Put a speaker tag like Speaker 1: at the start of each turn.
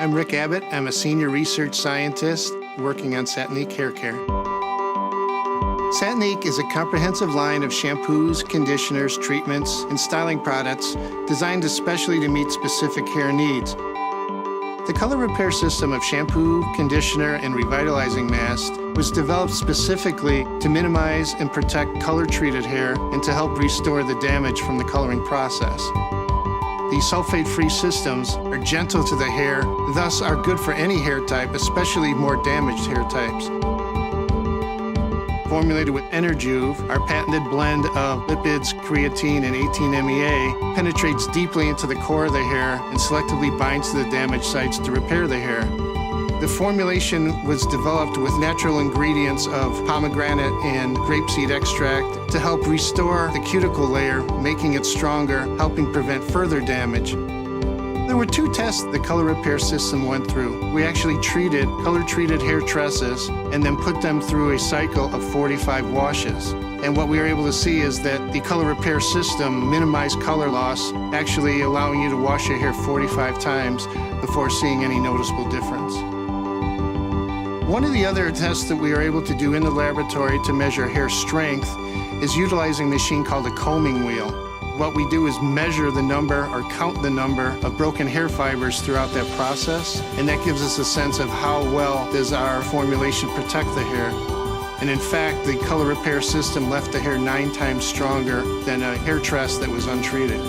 Speaker 1: I'm Rick Abbott. I'm a senior research scientist working on SATINIQUE hair care. SATINIQUE is a comprehensive line of shampoos, conditioners, treatments, and styling products designed especially to meet specific hair needs. The color repair system of shampoo, conditioner, and revitalizing mask was developed specifically to minimize and protect color-treated hair and to help restore the damage from the coloring process. These sulfate-free systems are gentle to the hair, thus are good for any hair type, especially more damaged hair types. Formulated with ENERJUVE, our patented blend of lipids, creatine, and 18-MEA penetrates deeply into the core of the hair and selectively binds to the damaged sites to repair the hair. The formulation was developed with natural ingredients of pomegranate and grape seed extract to help restore the cuticle layer, making it stronger, helping prevent further damage. There were two tests the color repair system went through. We actually treated color-treated hair tresses and then put them through a cycle of 45 washes. And what we were able to see is that the color repair system minimized color loss, actually allowing you to wash your hair 45 times before seeing any noticeable difference. One of the other tests that we are able to do in the laboratory to measure hair strength is utilizing a machine called a combing wheel. What we do is measure the number or count the number of broken hair fibers throughout that process, and that gives us a sense of how well does our formulation protect the hair. And in fact, the color repair system left the hair 9 times stronger than a hair tress that was untreated.